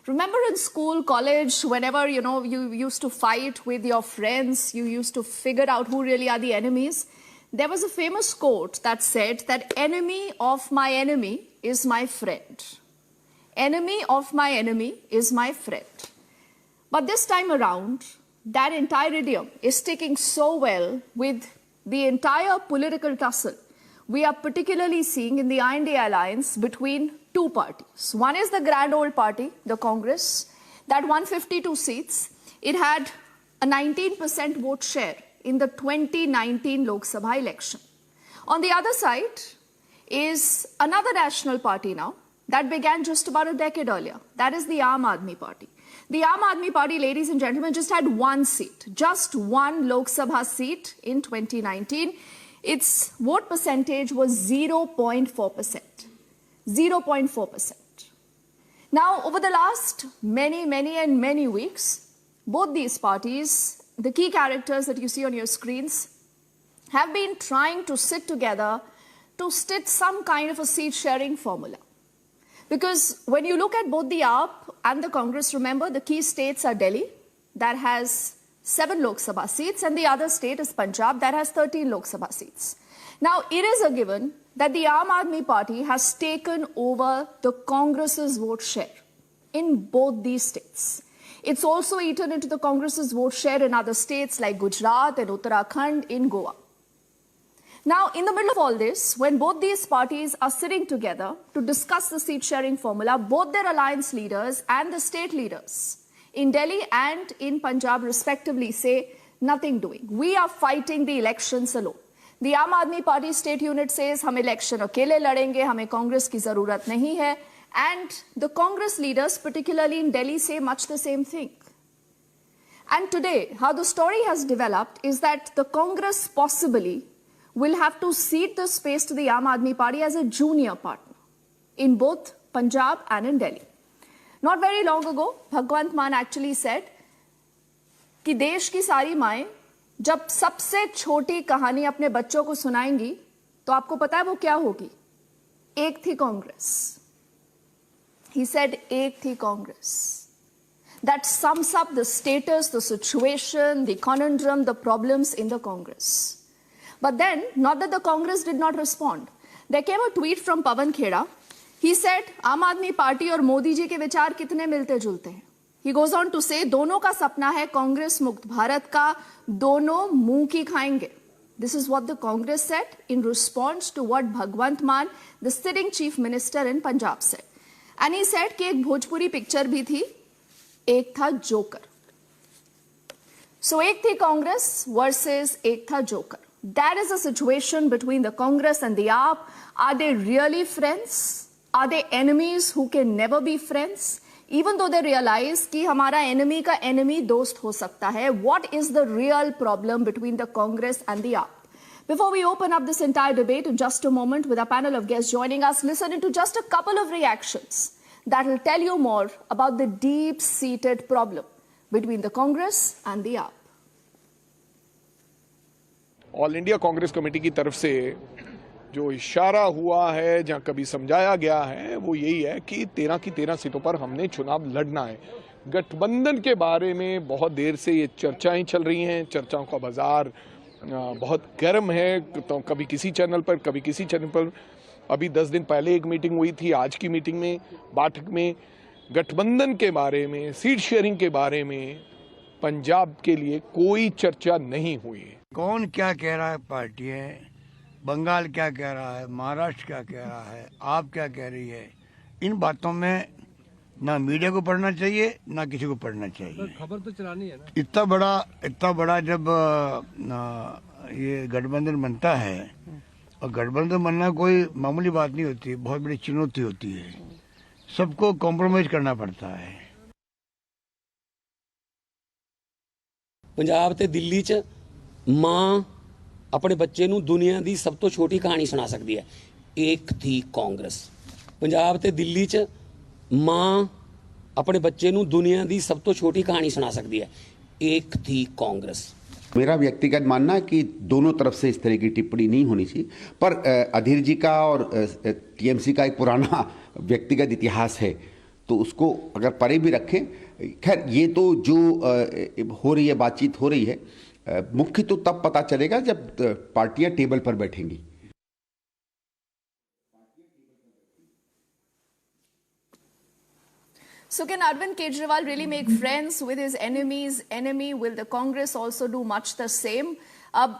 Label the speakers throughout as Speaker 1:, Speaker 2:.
Speaker 1: Remember in school, college, whenever, you used to fight with your friends, you used to figure out who really are the enemies. There was a famous quote that said that enemy of my enemy is my friend. Enemy of my enemy is my friend. But this time around, that entire idiom is sticking so well with the entire political tussle we are particularly seeing in the INDI alliance between two parties. One is the grand old party, the Congress, that won 52 seats. It had a 19% vote share in the 2019 Lok Sabha election. On the other side is another national party now that began just about a decade earlier. That is the Aam Aadmi Party. The Aam Aadmi Party, ladies and gentlemen, just had one seat, just one Lok Sabha seat in 2019. Its vote percentage was 0.4%. 0.4%. Now, over the last many weeks, both these parties, the key characters that you see on your screens, have been trying to sit together to stitch some kind of a seat-sharing formula. Because when you look at both the AAP and the Congress, remember, the key states are Delhi, that has 7 Lok Sabha seats, and the other state is Punjab, that has 13 Lok Sabha seats. Now, it is a given that the Aam Aadmi Party has taken over the Congress's vote share in both these states. It's also eaten into the Congress's vote share in other states like Gujarat and Uttarakhand, in Goa. Now, in the middle of all this, when both these parties are sitting together to discuss the seat-sharing formula, both their alliance leaders and the state leaders in Delhi and in Punjab respectively say, nothing doing. We are fighting the elections alone. The Aam Aadmi Party state unit says, hum election akele ladenge, hame Congress ki zarurat nahi hai. And the Congress leaders, particularly in Delhi, say much the same thing. And today, how the story has developed is that the Congress possibly will have to cede the space to the Aam Aadmi Party as a junior partner in both Punjab and in Delhi. Not very long ago, Bhagwant Mann actually said कि देश की सारी माएं जब सबसे छोटी कहानी अपने बच्चों को सुनाएंगी तो आपको पता है वो क्या होगी? एक थी कांग्रेस. He said, एक थी Congress. That sums up the status, the situation, the conundrum, the problems in the Congress. But then, not that the Congress did not respond. There came a tweet from Pawan Kheda. He said, आम आदमी party और मोदी जी के विचार कितने मिलते जुलते हैं. He goes on to say, दोनों का सपना है कांग्रेस मुक्त भारत का, दोनों मुंह की खाएंगे. This is what the Congress said in response to what Bhagwant Mann, the sitting chief minister in Punjab, said. And he said कि एक भोजपुरी पिक्चर भी थी, एक था जोकर. So एक थी कांग्रेस versus एक था joker. That is the situation between the Congress and the AAP. Are they really friends? Are they enemies who can never be friends? Even though they realize कि हमारा enemy का enemy दोस्त हो सकता है. What is the real problem between the Congress and the AAP? Before we open up this entire debate in just a moment with a panel of guests joining us, listen into just a couple of reactions that will tell you more about the deep-seated problem between the Congress and the AAP.
Speaker 2: All India Congress committee की तरफ से जो इशारा हुआ है, जहां कभी समझाया गया है, वो यही है कि 13 की 13 सीटों पर हमने चुनाव लड़ना है. गठबंधन के बारे में बहुत देर से ये चर्चाएं चल रही हैं. चर्चाओं का बाजार बहुत गर्म है, तो कभी किसी चैनल पर, कभी किसी चैनल पर. अभी 10 दिन पहले एक मीटिंग हुई थी. आज की मीटिंग में, बैठक में गठबंधन के बारे में, सीट शेयरिंग के बारे में पंजाब के लिए कोई चर्चा नहीं हुई.
Speaker 3: कौन क्या कह रहा है पार्टी है, बंगाल क्या कह रहा है, महाराष्ट्र क्या कह रहा है, आप क्या कह रही है, इन बातों में ना मीडिया को पढ़ना चाहिए ना किसी को पढ़ना चाहिए.
Speaker 4: खबर तो चलानी है ना.
Speaker 3: इतना बड़ा जब ये गठबंधन बनता है, और गठबंधन बनना कोई मामूली बात नहीं होती, बहुत बड़ी चुनौती होती है. सबको कॉम्प्रोमाइज करना पड़ता है.
Speaker 5: पंजाब ते दिल्ली च मां अपने बच्चे नूं दुनिया दी सब तो छोटी कहानी सुना सकती है. एक थी कांग्रेस. पंजाब ते दिल्ली च मां अपने बच्चे नूं दुनिया दी सब तो छोटी कहानी सुना सकती है. एक थी कांग्रेस.
Speaker 6: मेरा व्यक्तिगत मानना है कि दोनों तरफ से इस तरह की टिप्पणी नहीं होनी चाहिए. पर अधीर जी का और टीएमसी का एक पुराना व्यक्तिगत इतिहास है, तो उसको अगर परे भी रखें। खैर ये तो जो हो रही है, बातचीत हो रही है, मुख्य तो तब पता चलेगा जब पार्टियां टेबल पर बैठेंगी।
Speaker 1: So can Arvind Kejriwal really make friends with his enemy's enemy? Will the Congress also do much the same?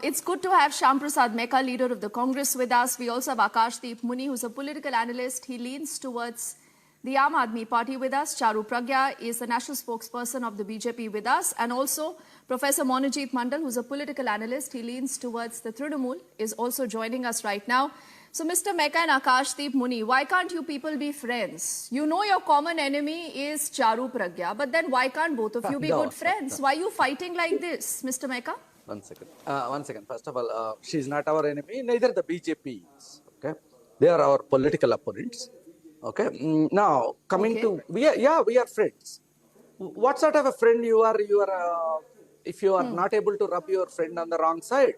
Speaker 1: It's good to have Shyam Prasad Mekha, leader of the Congress, with us. We also have Akashdeep Muni, who's a political analyst. He leans towards the Aam Aadmi Party with us. Charu Pragya is the national spokesperson of the BJP with us. And also Professor Monojit Mandal, who's a political analyst. He leans towards the Trinamool, is also joining us right now. So, Mr. Mekha and Akashdeep Muni, why can't you people be friends? You know your common enemy is Charu Pragya, but then why can't both of you be good friends? Why are you fighting like this, Mr. Mekha?
Speaker 4: One second. First of all, she is not our enemy. Neither the BJP is. Okay, they are our political opponents. Okay. Now coming to we are friends. What sort of a friend you are? If you are not able to rub your friend on the wrong side.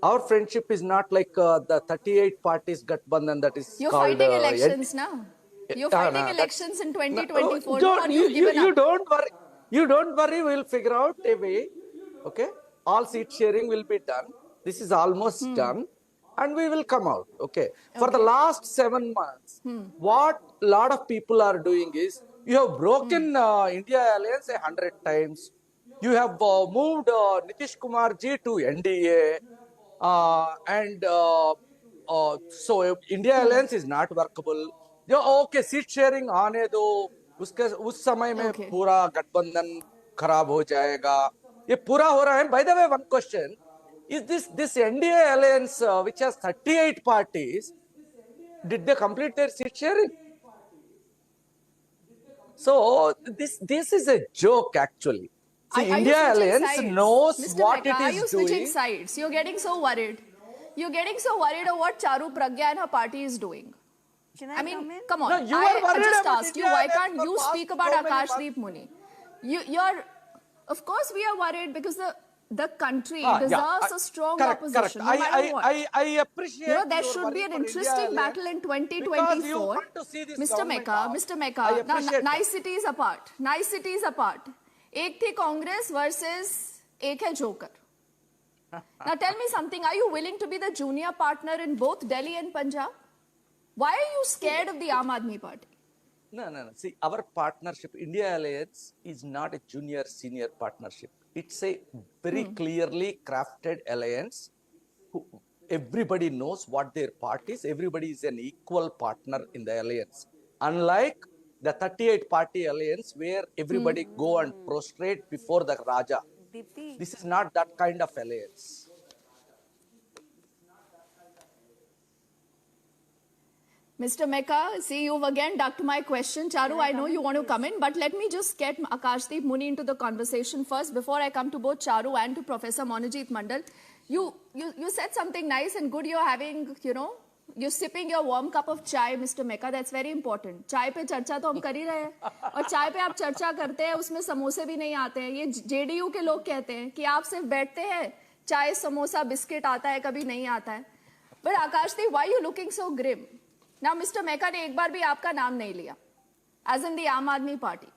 Speaker 4: Our friendship is not like the 38 parties Gathbandhan that is
Speaker 1: You're
Speaker 4: called.
Speaker 1: fighting elections now. You're fighting elections in 2024.
Speaker 4: You don't worry. You don't worry. We'll figure out a way. Okay. All seat sharing will be done. This is almost done, and we will come out. Okay. For the last 7 months, what a lot of people are doing is you have broken India Alliance 100 times. You have moved Nitish Kumar ji to NDA. So India Alliance is not workable. Okay, seat sharing आने दो, उस समय में पूरा गठबंधन खराब हो जाएगा. ये पूरा हो रहा है. By the way, one question is this NDA Alliance which has 38 parties, did they complete their seat sharing? So this is a joke actually. See, India Alliance knows
Speaker 1: Mr.
Speaker 4: what
Speaker 1: Mekha,
Speaker 4: it
Speaker 1: are
Speaker 4: is
Speaker 1: you
Speaker 4: doing.
Speaker 1: switching sides? You're getting so worried. You're getting so worried of what Charu Pragya and her party is doing. I mean, come on.
Speaker 4: No, you are
Speaker 1: I
Speaker 4: worried
Speaker 1: just
Speaker 4: about
Speaker 1: asked you,
Speaker 4: India
Speaker 1: why
Speaker 4: Alliance
Speaker 1: can't
Speaker 4: for
Speaker 1: you
Speaker 4: past
Speaker 1: speak about
Speaker 4: so many
Speaker 1: Akashdeep Muni? You're, of course we are worried because the country deserves a strong opposition, no matter what.
Speaker 4: I appreciate.
Speaker 1: You know, there should be an interesting battle in 2024. Mr. Mekha, now niceties apart. एक थी Congress versus एक है joker. Now tell me something, are you willing to be the junior partner in both Delhi and Punjab? Why are you scared of the Aam Aadmi Party?
Speaker 4: No. See, our partnership, India Alliance, is not a junior-senior partnership. It's a very clearly crafted alliance. Everybody knows what their part is. Everybody is an equal partner in the alliance. Unlike the 38-party alliance where everybody go and prostrate before the Raja. This is not that kind of alliance.
Speaker 1: Mr. Mekha, see, you've again ducked my question. Charu, I know you want to come in, but let me just get Akashdeep Muni into the conversation first before I come to both Charu and to Professor Monojit Mandal. You said something nice and good. You're having, you're sipping your warm cup of chai, Mr. Mekha. That's very important. चाय पे चर्चा तो हम कर ही रहे हैं और चाय पे आप चर्चा करते हैं उसमें समोसे भी नहीं आते हैं. ये जेडीयू के लोग कहते हैं कि आप सिर्फ बैठते हैं, चाय समोसा बिस्किट आता है, कभी नहीं आता है. But Akashdeep, why are you looking so grim? Now, Mr. Mekha ने एक बार भी आपका नाम नहीं लिया, as in the Aam Aadmi Party.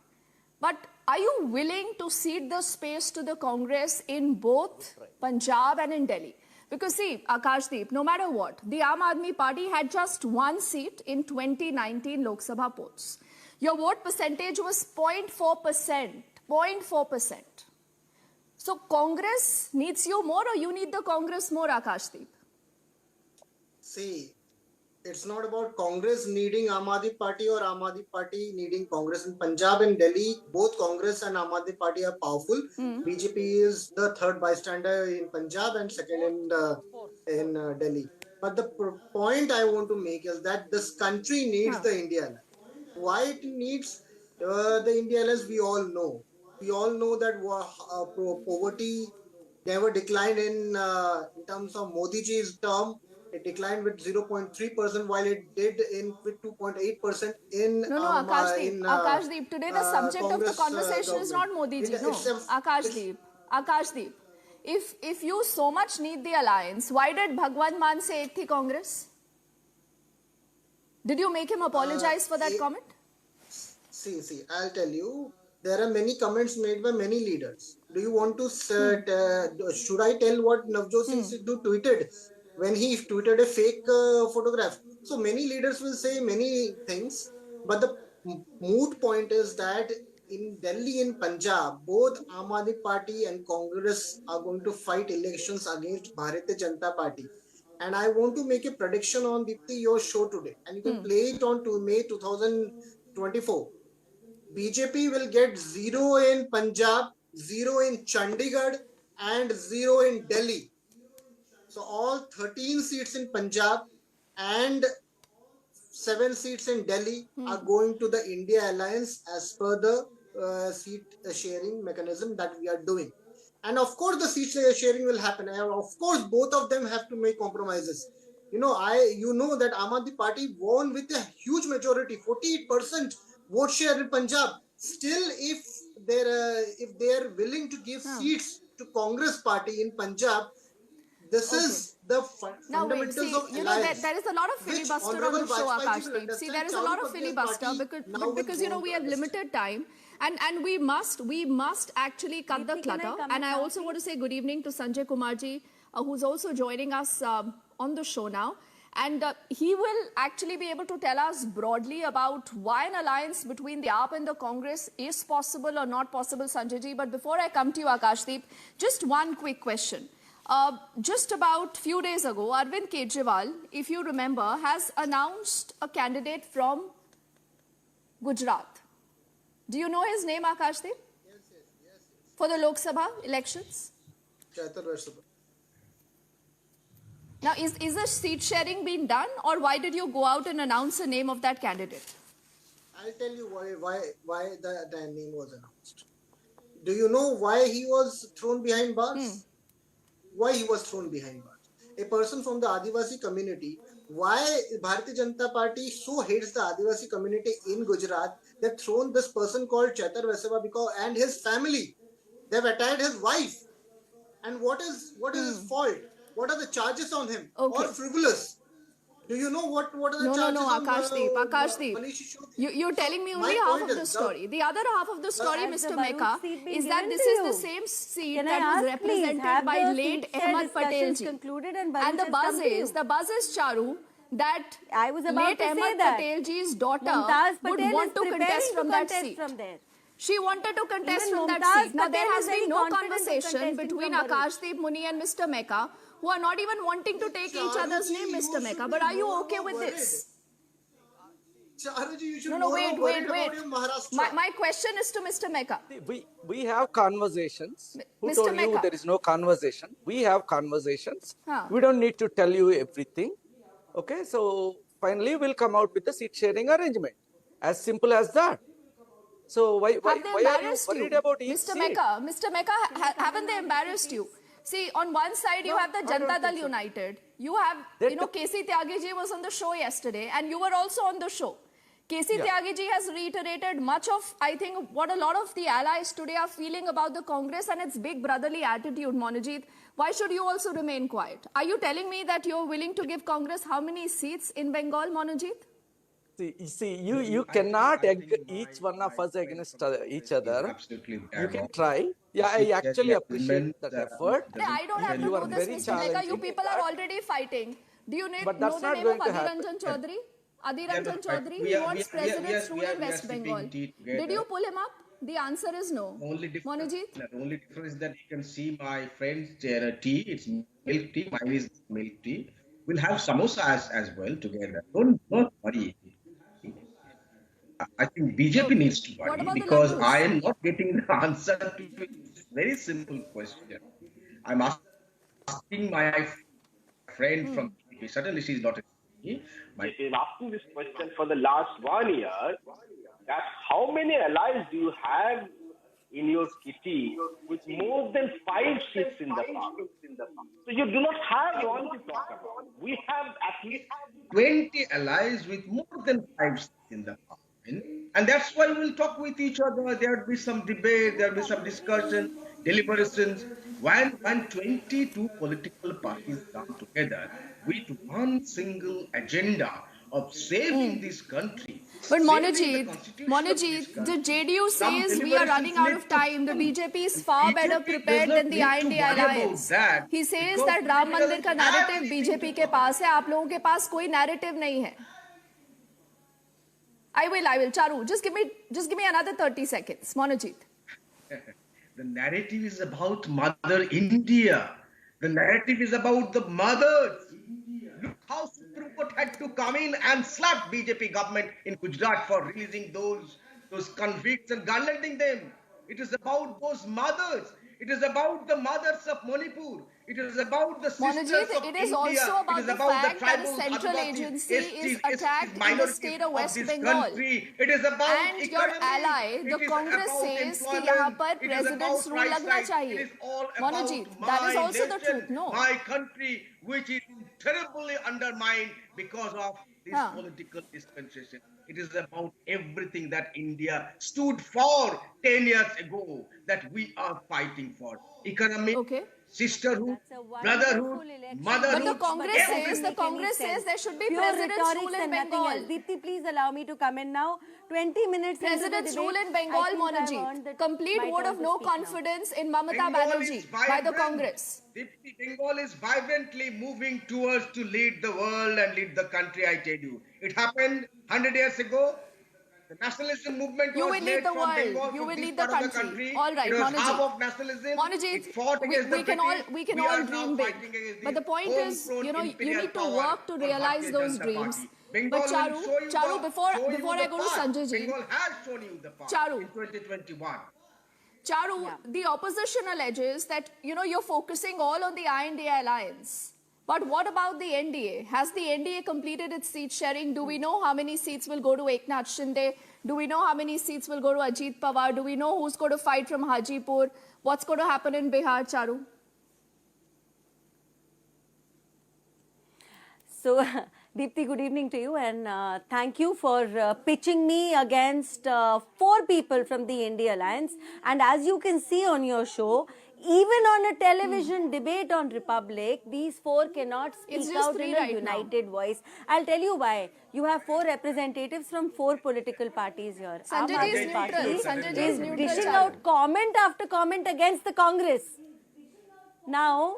Speaker 1: But are you willing to cede the space to the Congress in both Punjab and in Delhi? Because see, Akashdeep, no matter what, the Aam Aadmi Party had just one seat in 2019 Lok Sabha polls. Your vote percentage was 0.4%. 0.4%. So Congress needs you more or you need the Congress more, Akashdeep?
Speaker 7: See, it's not about Congress needing Aam Aadmi Party or Aam Aadmi Party needing Congress. In Punjab and Delhi, both Congress and Aam Aadmi Party are powerful. BJP is the third bystander in Punjab and second in Delhi. But the point I want to make is that this country needs the India Alliance. Why it needs the India Alliance, we all know. We all know that poverty never declined in terms of Modi ji's term. It declined with 0.3%, while it did with 2.8% in
Speaker 1: Akashdeep. Today the subject of the conversation is not Modi ji. No, Akashdeep. If you so much need the alliance, why did Bhagwan Maan say ek thi Congress? Did you make him apologize for that comment?
Speaker 7: I'll tell you. There are many comments made by many leaders. Do you want to, should I tell what Navjot Singh Sidhu tweeted when he tweeted a fake photograph? So many leaders will say many things, but the moot point is that in Delhi and Punjab, both Aam Aadmi Party and Congress are going to fight elections against Bharatiya Janata Party. And I want to make a prediction on Deepthi, your show today, and you can play it on to May 2024. BJP will get 0 in Punjab, 0 in Chandigarh, and 0 in Delhi. So all 13 seats in Punjab and 7 seats in Delhi are going to the India Alliance as per the seat sharing mechanism that we are doing. And of course, the seat sharing will happen. And of course, both of them have to make compromises. You know that Aam Aadmi Party won with a huge majority, 48% vote share in Punjab. Still, if they are willing to give seats to Congress Party in Punjab, this is the
Speaker 1: Now wait,
Speaker 7: fundamentals
Speaker 1: see,
Speaker 7: of
Speaker 1: you know,
Speaker 7: alliance.
Speaker 1: there is a lot of
Speaker 7: Which
Speaker 1: filibuster on
Speaker 7: Honorable
Speaker 1: the show,
Speaker 7: Vajpayee will
Speaker 1: Akash. See,
Speaker 7: understand,
Speaker 1: there is a
Speaker 7: Charu
Speaker 1: lot of
Speaker 7: Prakash
Speaker 1: filibuster
Speaker 7: Party
Speaker 1: because,
Speaker 7: now will
Speaker 1: because you know,
Speaker 7: go
Speaker 1: we have
Speaker 7: understand.
Speaker 1: limited time and we must actually cut the
Speaker 8: Deepthi, can I
Speaker 1: clutter.
Speaker 8: come
Speaker 1: And
Speaker 8: in
Speaker 1: I
Speaker 8: now,
Speaker 1: also want to say good evening to Sanjay Kumarji, who's also joining us on the show now. And he will actually be able to tell us broadly about why an alliance between the AAP and the Congress is possible or not possible, Sanjayji. But before I come to you, Akashdeep, just one quick question. Just about few days ago, Arvind Kejriwal, if you remember, has announced a candidate from Gujarat. Do you know his name, Akashdeep?
Speaker 7: Yes.
Speaker 1: For the Lok Sabha elections?
Speaker 7: Chaitar Vaishnav.
Speaker 1: Now, is the seat sharing being done, or why did you go out and announce the name of that candidate?
Speaker 7: I'll tell you why the name was announced. Do you know why he was thrown behind bars? Why he was thrown behind bars? A person from the Adivasi community. Why Bharatiya Janata Party so hates the Adivasi community in Gujarat? They've thrown this person called Chaitar Vaishnav and his family. They've attacked his wife. And what is his fault? What are the charges on him?
Speaker 1: Okay.
Speaker 7: All frivolous. Do you know what are the
Speaker 1: No,
Speaker 7: charges on
Speaker 1: Akashdeep.
Speaker 7: Manish Shishodri?
Speaker 1: You're telling me
Speaker 7: So
Speaker 1: only
Speaker 7: my
Speaker 1: half
Speaker 7: point
Speaker 1: of the
Speaker 7: is,
Speaker 1: story. The other half of the story,
Speaker 8: Has the
Speaker 1: Mr.
Speaker 8: Baruch
Speaker 1: Mecca,
Speaker 8: seat been
Speaker 1: is that
Speaker 8: given
Speaker 1: this
Speaker 8: to
Speaker 1: is the
Speaker 8: you?
Speaker 1: same seat
Speaker 8: Can I
Speaker 1: that was
Speaker 8: ask, please,
Speaker 1: represented
Speaker 8: have
Speaker 1: by
Speaker 8: the
Speaker 1: late
Speaker 8: seat share
Speaker 1: Ahmed
Speaker 8: discussions
Speaker 1: Patelji.
Speaker 8: concluded and Baruch
Speaker 1: And the
Speaker 8: has come to you?
Speaker 1: buzz is, Charu, that
Speaker 8: I was about
Speaker 1: late
Speaker 8: to say
Speaker 1: Ahmed
Speaker 8: that.
Speaker 1: Patelji's daughter
Speaker 8: Mumtaz
Speaker 1: would
Speaker 8: Patel
Speaker 1: want
Speaker 8: is
Speaker 1: to
Speaker 8: preparing
Speaker 1: contest from that
Speaker 8: contest
Speaker 1: seat.
Speaker 8: from there.
Speaker 1: She wanted to contest
Speaker 8: Even
Speaker 1: from that
Speaker 8: Mumtaz
Speaker 1: seat. Now, there
Speaker 8: Patel
Speaker 1: has
Speaker 8: is very
Speaker 1: been no
Speaker 8: confident of
Speaker 1: conversation
Speaker 8: contesting
Speaker 1: between
Speaker 8: from Baruch.
Speaker 1: Akashdeep Muni and Mr. Mecca, who are not even wanting to take each other's
Speaker 7: Charuji,
Speaker 1: name,
Speaker 7: you
Speaker 1: Mr.
Speaker 7: should
Speaker 1: Mecca.
Speaker 7: be
Speaker 1: But are you
Speaker 7: more
Speaker 1: okay with
Speaker 7: worried.
Speaker 1: this?
Speaker 7: Charuji, you should
Speaker 1: No,
Speaker 7: more
Speaker 1: wait.
Speaker 7: worried about your Maharashtra.
Speaker 1: My question is to Mr. Mecca.
Speaker 4: We have conversations. Who
Speaker 1: Mr.
Speaker 4: told you
Speaker 1: Mecca.
Speaker 4: there is no conversation? We have conversations.
Speaker 1: Huh.
Speaker 4: We don't need to tell you everything. Okay, so finally we'll come out with the seat sharing arrangement. As simple as that. So why
Speaker 1: Have they
Speaker 4: are you
Speaker 1: embarrassed you?
Speaker 4: worried about each
Speaker 1: Mr.
Speaker 4: seat?
Speaker 1: Mecca, haven't they embarrassed you? See, on one side you have the
Speaker 4: I don't
Speaker 1: Janata Dal
Speaker 4: think so.
Speaker 1: United. You have, KC Tyagiji was on the show yesterday and you were also on the show. KC Tyagiji has reiterated much of, I think, what a lot of the allies today are feeling about the Congress and its big brotherly attitude, Monojit. Why should you also remain quiet? Are you telling me that you're willing to give Congress how many seats in Bengal, Monojit?
Speaker 4: See, you cannot egg each one of us against each other.
Speaker 6: Absolutely,
Speaker 4: You can try. Yeah, I actually appreciate that effort.
Speaker 1: I don't have to
Speaker 4: You are
Speaker 1: do this,
Speaker 4: very
Speaker 1: Mr. Mecca. You
Speaker 4: challenging.
Speaker 1: people are already fighting. Do you
Speaker 4: But
Speaker 1: know
Speaker 4: that's
Speaker 1: the
Speaker 4: not
Speaker 1: name of
Speaker 4: going to
Speaker 1: Adhir
Speaker 4: happen.
Speaker 1: Ranjan Chaudhary? Adhir
Speaker 9: Yeah,
Speaker 1: Ranjan
Speaker 9: but
Speaker 1: Chaudhary,
Speaker 9: we
Speaker 1: he
Speaker 9: are-
Speaker 1: wants
Speaker 9: we are-
Speaker 1: president's
Speaker 9: we
Speaker 1: rule
Speaker 9: are-
Speaker 1: in
Speaker 9: we are
Speaker 1: West
Speaker 9: sleeping
Speaker 1: Bengal.
Speaker 9: tea
Speaker 1: Did
Speaker 9: together.
Speaker 1: you pull him up? The answer is no.
Speaker 9: Only difference,
Speaker 1: Monojit?
Speaker 9: the only difference is that you can see my friend's tea. It's milk tea. Mine is milk tea. We'll have samosa as well together. Don't worry. I think BJP
Speaker 1: Okay.
Speaker 9: needs to
Speaker 1: What
Speaker 9: worry
Speaker 1: about the
Speaker 9: because I
Speaker 1: laddus?
Speaker 9: am not getting the answer to this very simple question. I'm asking my friend from BJP. Certainly, she's not a my
Speaker 10: in asking this question for the last 1 year, that how many allies do you have in your kitty with more than 5 seats in the parliament? So you do not have one to talk about. We have at least
Speaker 9: 20 allies with more than 5 seats in the parliament. And that's why we'll talk with each other. There'll be some debate, there'll be some discussion, deliberations. When 22 political parties come together with one single agenda of saving this country,
Speaker 1: But
Speaker 9: Same in the
Speaker 1: Monajit,
Speaker 9: constitutional discussion.
Speaker 1: the JDU
Speaker 9: Some
Speaker 1: says we are running out of time. The BJP is far better
Speaker 9: BJP
Speaker 1: prepared
Speaker 9: does
Speaker 1: than
Speaker 9: not
Speaker 1: the
Speaker 9: need to
Speaker 1: INDI
Speaker 9: worry about
Speaker 1: alliance.
Speaker 9: that
Speaker 1: He says
Speaker 9: because
Speaker 1: that Ram
Speaker 9: BJP
Speaker 1: Mandir का
Speaker 9: doesn't have
Speaker 1: narrative
Speaker 9: anything
Speaker 1: BJP
Speaker 9: to
Speaker 1: के
Speaker 9: talk.
Speaker 1: पास है, आप लोगों के पास कोई narrative नहीं है. I will. Charu, just give me another 30 seconds. Monajit.
Speaker 9: The narrative is about Mother India. The narrative is about the mothers. Look how Supreme Court had to come in and slap BJP government in Gujarat for releasing those convicts and garlanding them. It is about those mothers. It is about the mothers of Manipur. It is about the sisters
Speaker 1: Monajit,
Speaker 9: of
Speaker 1: it is
Speaker 9: India.
Speaker 1: also about
Speaker 9: It is
Speaker 1: the
Speaker 9: about
Speaker 1: fact
Speaker 9: the
Speaker 1: that a
Speaker 9: tribals,
Speaker 1: central
Speaker 9: Adivasis,
Speaker 1: agency is
Speaker 9: STs,
Speaker 1: attacked in the
Speaker 9: minorities
Speaker 1: state of West
Speaker 9: this
Speaker 1: Bengal.
Speaker 9: country. It is about
Speaker 1: And your
Speaker 9: economy.
Speaker 1: ally, the
Speaker 9: It is
Speaker 1: Congress
Speaker 9: about
Speaker 1: says कि
Speaker 9: employment.
Speaker 1: यहाँ पर
Speaker 9: It is
Speaker 1: president's
Speaker 9: about
Speaker 1: rule
Speaker 9: right
Speaker 1: लगना
Speaker 9: side.
Speaker 1: चाहिए.
Speaker 9: It is all
Speaker 1: Monajit,
Speaker 9: about
Speaker 1: that is
Speaker 9: my
Speaker 1: also the
Speaker 9: nation,
Speaker 1: truth, no?
Speaker 9: my country, which is terribly undermined because of this
Speaker 1: Huh.
Speaker 9: political dispensation. It is about everything that India stood for 10 years ago that we are fighting for. Economic,
Speaker 1: Okay.
Speaker 9: sisterhood,
Speaker 8: That's a wonderful
Speaker 9: brotherhood,
Speaker 8: election.
Speaker 9: motherhood.
Speaker 1: But the Congress says there should be
Speaker 8: Pure
Speaker 1: president's
Speaker 8: rhetorics
Speaker 1: rule in
Speaker 8: and nothing
Speaker 1: Bengal.
Speaker 8: else. Deepti, please allow me to come in now. 20 minutes into the
Speaker 1: President's
Speaker 8: debate,
Speaker 1: rule in
Speaker 8: I
Speaker 1: Bengal,
Speaker 8: think I've earned
Speaker 1: Monajit. Complete
Speaker 8: my
Speaker 1: vote
Speaker 8: turn
Speaker 1: of
Speaker 8: to
Speaker 1: no
Speaker 8: speak now.
Speaker 1: confidence in Mamata
Speaker 9: Bengal is
Speaker 1: Banerjee by the
Speaker 9: vibrant.
Speaker 1: Congress.
Speaker 9: Bengal is vibrantly moving towards to lead the world and lead the country, I tell you. It happened 100 years ago. The nationalism movement
Speaker 1: You
Speaker 9: was
Speaker 1: will lead
Speaker 9: led
Speaker 1: the
Speaker 9: from
Speaker 1: world.
Speaker 9: Bengal,
Speaker 1: You
Speaker 9: from
Speaker 1: will
Speaker 9: this
Speaker 1: lead the
Speaker 9: part of the
Speaker 1: country.
Speaker 9: country.
Speaker 1: All right,
Speaker 9: It was
Speaker 1: Monajit.
Speaker 9: half of nationalism.
Speaker 1: Monajit,
Speaker 9: it fought against the
Speaker 1: we can all
Speaker 9: British.
Speaker 1: all
Speaker 9: are now
Speaker 1: dream big.
Speaker 9: fighting against
Speaker 1: But the
Speaker 9: this
Speaker 1: point is,
Speaker 9: homegrown
Speaker 1: you
Speaker 9: imperial
Speaker 1: need to
Speaker 9: power
Speaker 1: work to
Speaker 9: of
Speaker 1: realize
Speaker 9: Bharatiya
Speaker 1: those
Speaker 9: Janata
Speaker 1: dreams.
Speaker 9: Party.
Speaker 1: But
Speaker 9: Bengal will show you
Speaker 1: Charu, before I
Speaker 9: the
Speaker 1: go to
Speaker 9: path.
Speaker 1: Sanjay ji,
Speaker 9: Bengal has shown you the path
Speaker 1: Charu.
Speaker 9: in 2021.
Speaker 1: Charu,
Speaker 8: Yeah.
Speaker 1: the opposition alleges that you're focusing all on the INDI alliance. But what about the NDA? Has the NDA completed its seat sharing? Do we know how many seats will go to Eknath Shinde? Do we know how many seats will go to Ajit Pawar? Do we know who's going to fight from Hajipur? What's going to happen in Bihar, Charu?
Speaker 8: So, Deepti, good evening to you, and thank you for pitching me against 4 people from the India Alliance. And as you can see on your show, even on a television debate on Republic, these 4 cannot
Speaker 1: It's
Speaker 8: speak
Speaker 1: just
Speaker 8: out
Speaker 1: 3
Speaker 8: in a
Speaker 1: right now.
Speaker 8: united voice. I'll tell you why. You have 4 representatives from 4 political parties here.
Speaker 1: Sanjay
Speaker 8: Aam
Speaker 1: ji is
Speaker 8: Aadmi
Speaker 1: neutral.
Speaker 8: Party
Speaker 1: Sanjay ji
Speaker 8: is
Speaker 1: is neutral,
Speaker 8: dishing
Speaker 1: Charu.
Speaker 8: out comment after comment against the Congress. Now,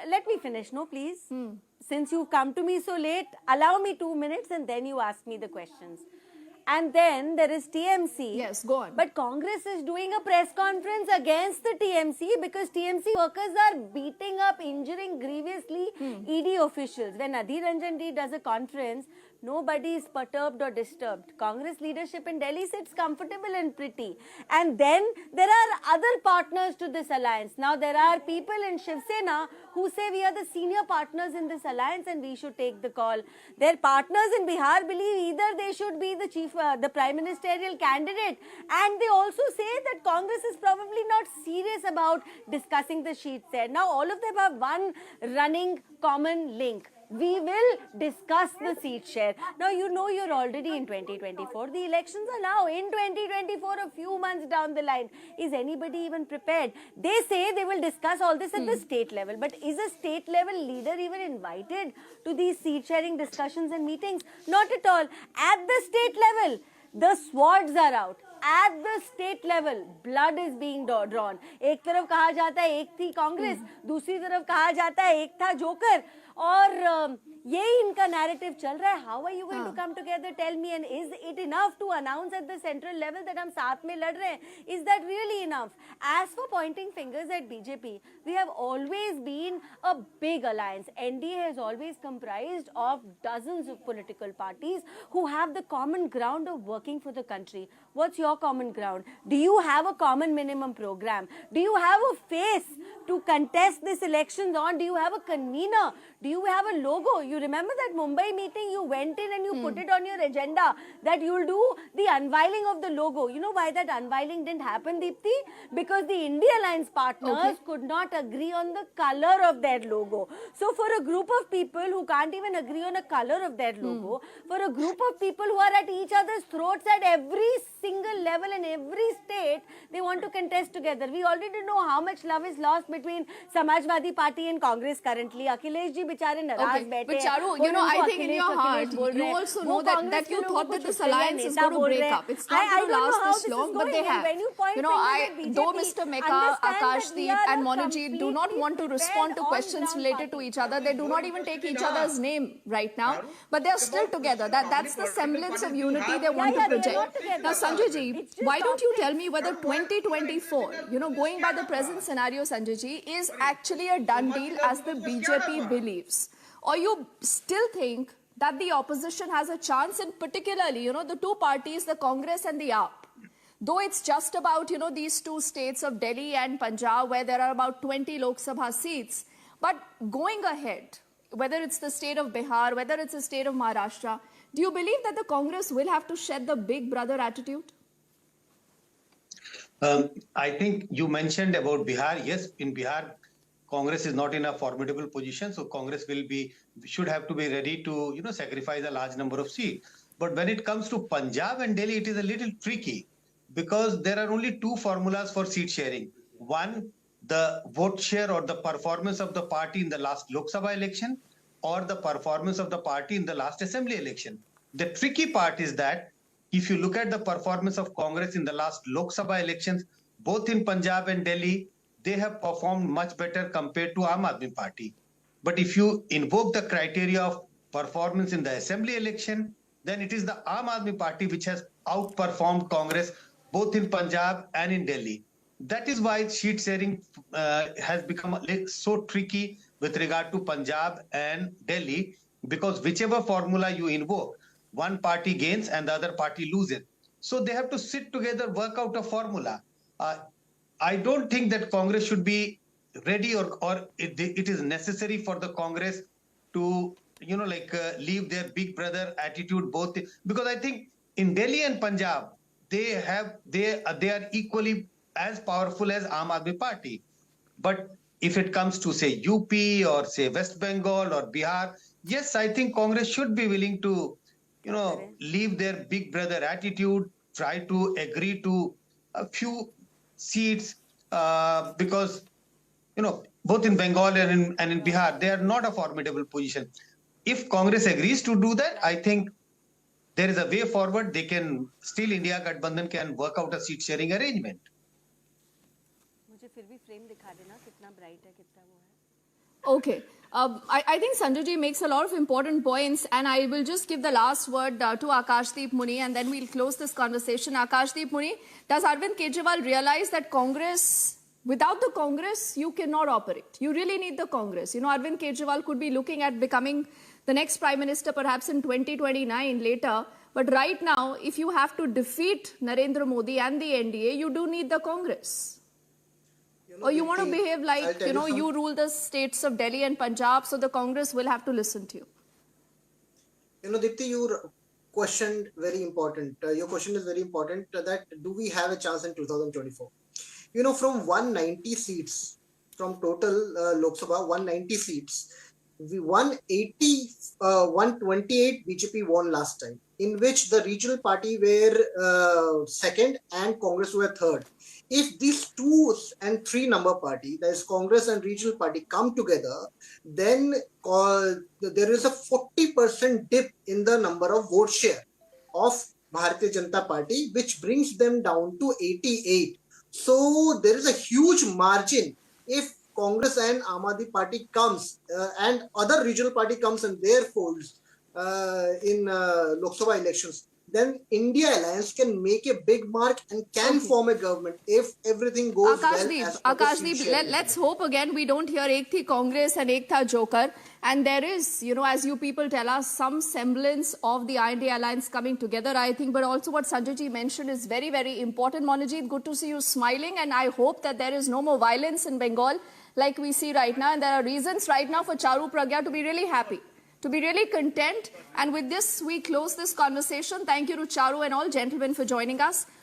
Speaker 8: let me finish, no, please. Since you've come to me so late, allow me 2 minutes and then you ask me the questions. And then there is TMC.
Speaker 1: Yes, go on.
Speaker 8: But Congress is doing a press conference against the TMC because TMC workers are beating up, injuring grievously ED officials. When Adhir Ranjan D does a conference, nobody is perturbed or disturbed. Congress leadership in Delhi sits comfortable and pretty. And then there are other partners to this alliance. Now there are people in Shiv Sena who say we are the senior partners in this alliance and we should take the call. Their partners in Bihar believe either they should be the prime ministerial candidate, and they also say that Congress is probably not serious about discussing the seat share. Now all of them have one running common link. We will discuss the seat share. Now, you're already in 2024. The elections are now in 2024, a few months down the line. Is anybody even prepared? They say they will discuss all this at the state level. But is a state level leader even invited to these seat sharing discussions and meetings? Not at all. At the state level, the swords are out. At the state level, blood is being drawn. एक तरफ कहा जाता है एक थी कांग्रेस, दूसरी तरफ कहा जाता है एक था जोकर, और यही इनका narrative चल रहा है. How are you going to come together? Tell me, and is it enough to announce at the central level that हम साथ में लड़ रहे हैं? Is that really enough? As for pointing fingers at BJP, we have always been a big alliance. NDA has always comprised of dozens of political parties who have the common ground of working for the country. What's your common ground? Do you have a common minimum program? Do you have a face to contest these elections on? Do you have a convener? Do you have a logo? You remember that Mumbai meeting, you went in and you put it on your agenda that you'll do the unveiling of the logo. You know why that unveiling didn't happen, Deepti? Because the India Alliance partners could not agree on the color of their logo. So for a group of people who can't even agree on a color of their logo, for a group of people who are at each other's throats at every single level in every state, they want to contest together. We already know how much love is lost between Samajwadi Party and Congress currently. Akhilesh ji बेचारे नाराज बैठे
Speaker 1: but
Speaker 8: हैं.
Speaker 1: Charu,
Speaker 8: वो
Speaker 1: you know,
Speaker 8: उनको
Speaker 1: I think in
Speaker 8: Akhilesh,
Speaker 1: your heart,
Speaker 8: Akhilesh बोल
Speaker 1: you
Speaker 8: रहे हैं.
Speaker 1: also
Speaker 8: वो
Speaker 1: know that
Speaker 8: कांग्रेस
Speaker 1: you
Speaker 8: के लोगों
Speaker 1: thought
Speaker 8: को
Speaker 1: that this
Speaker 8: छुट्टे या
Speaker 1: alliance is
Speaker 8: नेता
Speaker 1: going to
Speaker 8: बोल
Speaker 1: break
Speaker 8: रहे हैं.
Speaker 1: up. It's not going to
Speaker 8: don't know
Speaker 1: last
Speaker 8: how
Speaker 1: this
Speaker 8: this is
Speaker 1: long, but they
Speaker 8: going, and
Speaker 1: have.
Speaker 8: when you point
Speaker 1: You know,
Speaker 8: fingers at
Speaker 1: though
Speaker 8: BJP,
Speaker 1: Mr. Meka,
Speaker 8: understand that
Speaker 1: Akashdeep
Speaker 8: we are
Speaker 1: and
Speaker 8: a
Speaker 1: Monojit do not want to
Speaker 8: completely
Speaker 1: respond to
Speaker 8: prepared
Speaker 1: questions
Speaker 8: all-round
Speaker 1: related to
Speaker 8: party.
Speaker 1: each other. They do not even take each other's name right now, but they are still together. That's the semblance of unity they want to
Speaker 8: they're not
Speaker 1: project.
Speaker 8: together.
Speaker 1: Now, Sanjay ji,
Speaker 8: It's just
Speaker 1: why don't you tell
Speaker 8: optics.
Speaker 1: me whether 2024, you know, going by the present scenario, Sanjay ji, is actually a done deal as the BJP believes? Or you still think that the opposition has a chance, and particularly, you know, the two parties, the Congress and the AAP, though it's just about, you know, these two states of Delhi and Punjab where there are about 20 Lok Sabha seats, but going ahead, whether it's the state of Bihar, whether it's the state of Maharashtra, do you believe that the Congress will have to shed the big brother attitude?
Speaker 11: I think you mentioned about Bihar. Yes, in Bihar, Congress is not in a formidable position, so Congress should have to be ready to, sacrifice a large number of seats. But when it comes to Punjab and Delhi, it is a little tricky because there are only two formulas for seat sharing. One, the vote share or the performance of the party in the last Lok Sabha election, or the performance of the party in the last assembly election. The tricky part is that if you look at the performance of Congress in the last Lok Sabha elections, both in Punjab and Delhi, they have performed much better compared to Aam Aadmi Party. But if you invoke the criteria of performance in the assembly election, then it is the Aam Aadmi Party which has outperformed Congress both in Punjab and in Delhi. That is why seat sharing has become so tricky with regard to Punjab and Delhi, because whichever formula you invoke, one party gains and the other party loses. So they have to sit together, work out a formula. I don't think that Congress should be ready or it is necessary for the Congress to, leave their big brother attitude both, because I think in Delhi and Punjab, they are equally as powerful as Aam Aadmi Party. But if it comes to, say, UP or, say, West Bengal or Bihar, yes, I think Congress should be willing to, leave their big brother attitude, try to agree to a few seats, because, both in Bengal and in Bihar, they are not a formidable position. If Congress agrees to do that, I think there is a way forward. They can still, India Gathbandhan can work out a seat sharing arrangement.
Speaker 8: मुझे फिर भी frame दिखा देना कितना bright है कितना वो है.
Speaker 1: Okay. I think Sanjay ji makes a lot of important points, and I will just give the last word to Akashdeep Muni, and then we'll close this conversation. Akashdeep Muni, does Arvind Kejriwal realize that Congress, without the Congress, you cannot operate? You really need the Congress. You know, Arvind Kejriwal could be looking at becoming the next Prime Minister perhaps in 2029 later. But right now, if you have to defeat Narendra Modi and the NDA, you do need the Congress. Or you want to behave like, you rule the states of Delhi and Punjab, so the Congress will have to listen to you.
Speaker 7: Dipti, your question very important. Your question is very important that do we have a chance in 2024? From 190 seats, from total Lok Sabha, 190 seats, we won 128 BJP won last time, in which the regional party were second and Congress were third. If these 2 and 3 number party, that is Congress and regional party, come together, then there is a 40% dip in the number of vote share of Bharatiya Janata Party, which brings them down to 88. So there is a huge margin if Congress and Aam Aadmi Party comes and other regional party comes in their folds in Lok Sabha elections. Then India Alliance can make a big mark and can form a government if everything goes well.
Speaker 1: Akashdeep, let's hope again we don't hear Ek Thi Congress and Ek Tha Joker. And there is, as you people tell us, some semblance of the INDI Alliance coming together, I think. But also what Sanjay ji mentioned is very, very important. Monojit, good to see you smiling. And I hope that there is no more violence in Bengal like we see right now. And there are reasons right now for Charu Pragya to be really happy, to be really content. And with this, we close this conversation. Thank you to Charu and all gentlemen for joining us.